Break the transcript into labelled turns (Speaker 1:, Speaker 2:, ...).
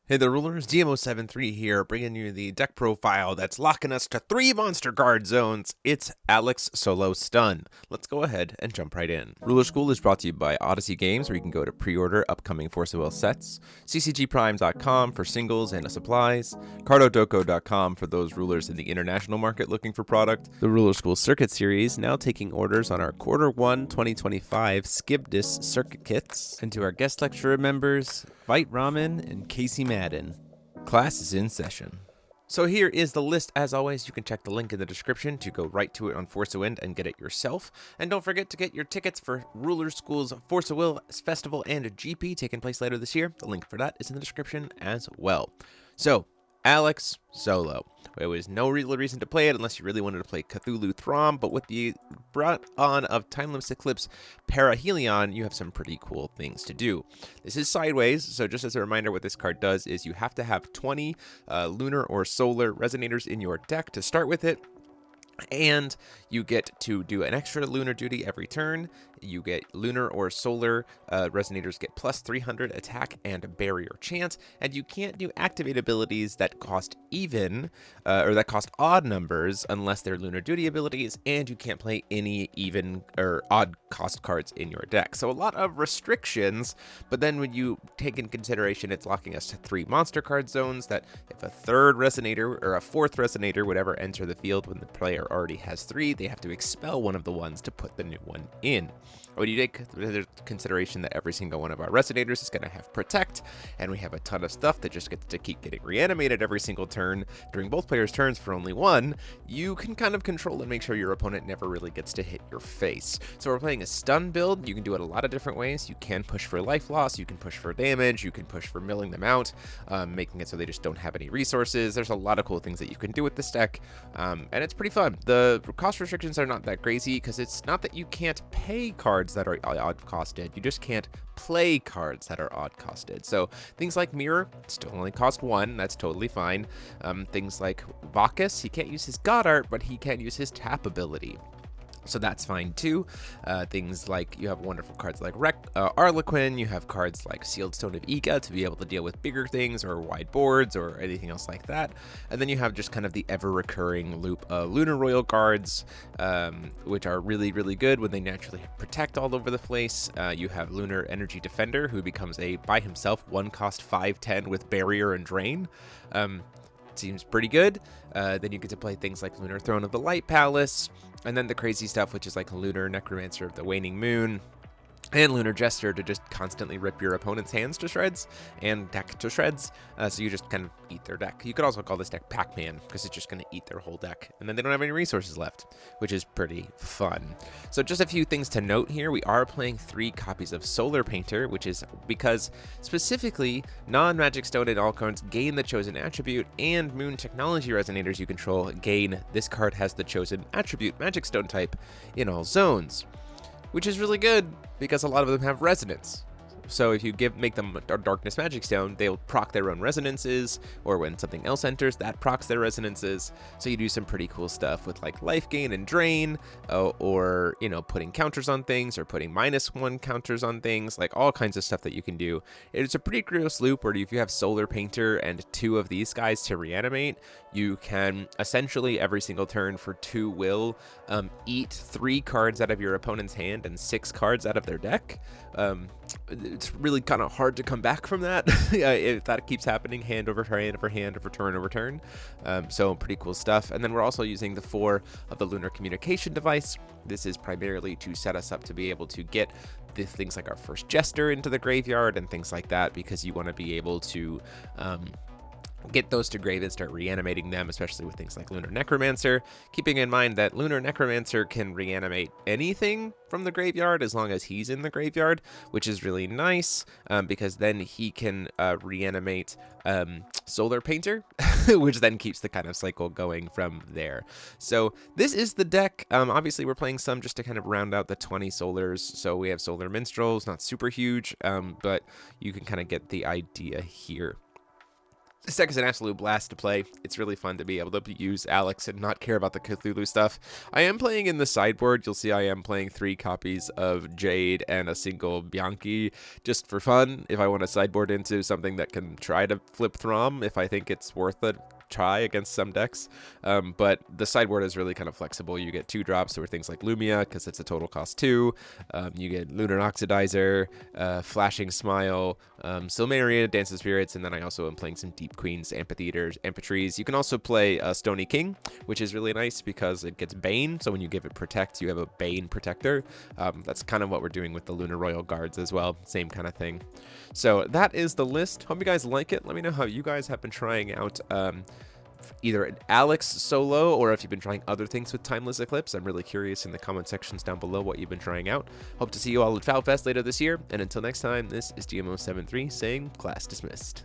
Speaker 1: Hey there, rulers. DMO73 here, bringing you the deck profile that's locking us to 3 monster guard zones. It's Alex Solo Stun. Let's go ahead and jump right in. Ruler School is brought to you by Odyssey Games, where you can go to pre-order upcoming Force of Will sets, ccgprime.com for singles and supplies, cardodoco.com for those rulers in the international market looking for product, the Ruler School Circuit Series, now taking orders on our Q1 2025 Skibdis circuit kits, and to our guest lecturer members, Vite Ramen and Casey Madden. Class is in session. So here is the list. As always, you can check the link in the description to go right to it on Force of Wind and get it yourself. And don't forget to get your tickets for Ruler School's Force of Will Festival and GP taking place later this year. The link for that is in the description as well. So, Alex Solo. There was no real reason to play it unless you really wanted to play Cthulhu Throm, but with the brought on of Timeless Eclipse Perihelion, you have some pretty cool things to do. This is sideways, so just as a reminder, what this card does is you have to have 20 lunar or solar resonators in your deck to start with it. And you get to do an extra lunar duty every turn. You get lunar or solar resonators get plus 300 attack and barrier chance. And you can't do activate abilities that cost even or that cost odd numbers unless they're lunar duty abilities. And you can't play any even or odd cost cards in your deck. So a lot of restrictions. But then when you take in consideration, it's locking us to 3 monster card zones that if a third resonator or a fourth resonator would ever enter the field when the player already has 3, they have to expel one of the ones to put the new one in. When you take into consideration that every single one of our resonators is going to have protect, and we have a ton of stuff that just gets to keep getting reanimated every single turn during both players' turns for only 1, you can kind of control and make sure your opponent never really gets to hit your face. So we're playing a stun build. You can do it a lot of different ways. You can push for life loss, you can push for damage, you can push for milling them out, making it so they just don't have any resources. There's a lot of cool things that you can do with this deck, and it's pretty fun. The cost restrictions are not that crazy because it's not that you can't pay cards that are odd costed, you just can't play cards that are odd costed. So things like Mirror still only cost 1, that's totally fine. Things like Vacus, he can't use his God Art, but he can use his tap ability. So that's fine too. Things like you have wonderful cards like Arlequin, you have cards like Sealed Stone of Ika to be able to deal with bigger things or wide boards or anything else like that. And then you have just kind of the ever-recurring loop of Lunar Royal cards, which are really, really good when they naturally protect all over the place. You have Lunar Energy Defender, who becomes a, by himself, 1-cost 5/10 with Barrier and Drain. Seems pretty good. Then you get to play things like Lunar Throne of the Light Palace, and then the crazy stuff, which is like Lunar Necromancer of the Waning Moon, and Lunar Jester to just constantly rip your opponent's hands to shreds and deck to shreds. So you just kind of eat their deck. You could also call this deck Pac-Man because it's just going to eat their whole deck. And then they don't have any resources left, which is pretty fun. So just a few things to note here. We are playing 3 copies of Solar Painter, which is because specifically non-Magic Stone and all cards gain the chosen attribute, and Moon Technology Resonators you control gain. This card has the chosen attribute Magic Stone type in all zones, which is really good because a lot of them have resonance. So if you make them a Darkness Magic Stone, they'll proc their own resonances, or when something else enters, that procs their resonances. So you do some pretty cool stuff with like life gain and drain, or you know, putting counters on things, or putting -1 counters on things, like all kinds of stuff that you can do. It's a pretty gross loop where if you have Solar Painter and 2 of these guys to reanimate, you can essentially every single turn for 2 will eat 3 cards out of your opponent's hand and 6 cards out of their deck. It's really kind of hard to come back from that if that keeps happening hand over hand over hand over turn over turn. So pretty cool stuff. And then we're also using the 4 of the Lunar Communication Device. This is primarily to set us up to be able to get the things like our first Jester into the graveyard and things like that, because you want to be able to get those to grave and start reanimating them, especially with things like Lunar Necromancer, keeping in mind that Lunar Necromancer can reanimate anything from the graveyard as long as he's in the graveyard, which is really nice, because then he can reanimate Solar Painter, which then keeps the kind of cycle going from there. So this is the deck. Obviously we're playing some just to kind of round out the 20 solars. So we have Solar Minstrels, not super huge, but you can kind of get the idea here. This deck is an absolute blast to play. It's really fun to be able to use Alex and not care about the Cthulhu stuff. I am playing in the sideboard. You'll see I am playing 3 copies of Jade and a single Bianchi just for fun. If I want to sideboard into something that can try to flip Throm, if I think it's worth it. Try against some decks, but the sideboard is really kind of flexible. You get 2 drops or things like Lumia because it's a total cost 2. You get Lunar Oxidizer, Flashing Smile, Silmaria, Dance of Spirits, and then I also am playing some Deep Queens, Amphitheaters, Amphitrys. You can also play Stony King, which is really nice because it gets Bane, so when you give it Protect, you have a Bane Protector. That's kind of what we're doing with the Lunar Royal Guards as well, same kind of thing. So that is the list. Hope you guys like it. Let me know how you guys have been trying out either an Alex solo or if you've been trying other things with Timeless Eclipse. I'm really curious in the comment sections down below what you've been trying out. Hope to see you all at FowFest later this year, and until next time, this is GMO73 saying class dismissed.